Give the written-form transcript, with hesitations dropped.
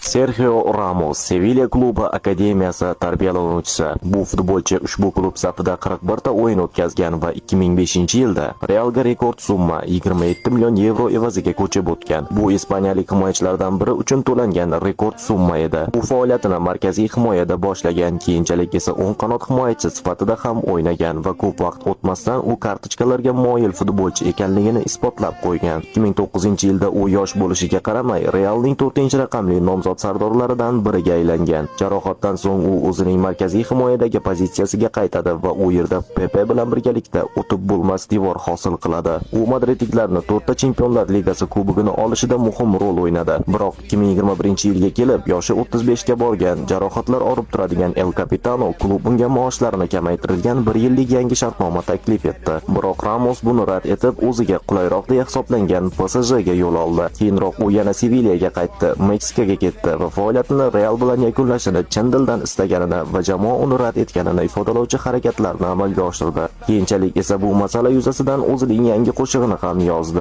Sergio Ramos, Sevilla klubi akademiyasi tarbiyalanuvchisi. Bu futbolchi ushbu klub safida 41 ta o'yin o'tkazgan va 2005-yilda Realga rekord summa 27 million yevro evaziga ko'chib o'tgan. Bu ispaniyalik himoyachilardan biri uchun to'langan rekord summa edi. U faoliyatini markaziy himoyada boshlagan, keyinchalik esa o'ng qanot himoyachi sifatida ham o'ynagan va ko'p vaqt o'tmasdan u kartochkalarga moyil futbolchi ekanligini isbotlab qo'ygan. 2009-yilda u yosh bo'lishiga qaramay Realning 4-raqamli nomzod sardorlaridan biriga aylangan. Jarohatdan so'ng u o'zining markaziy himoyadagi pozitsiyasiga qaytadi va u yerda Pepe bilan birgalikda o'tib bo'lmas devor hosil qiladi. U madridliklarni 4 ta Chempionlar Ligasi kubogini olishida muhim rol o'ynadi. Biroq 2021-yilga kelib yoshi 35 ga borgan, jarohatlar olib turadigan El Capitano klub unga maoshlarini kamaytirilgan 1 yillik yangi shartnoma taklif etdi. Biroq Ramos buni rad etib, o'ziga qulayroq deya hisoblangan PSJga yo'l oldi. Keyinroq u yana Sevillaga qaytdi, Meksikaga ketdi va faoliyatini Real bilan yakunlashini chin dildan istaganini va jamoa uni rad etganini ifodalovchi harakatlarni amalga oshirdi. Keyinchalik esa bu masala yuzasidan o'zining yangi qo'shig'ini ham yozdi.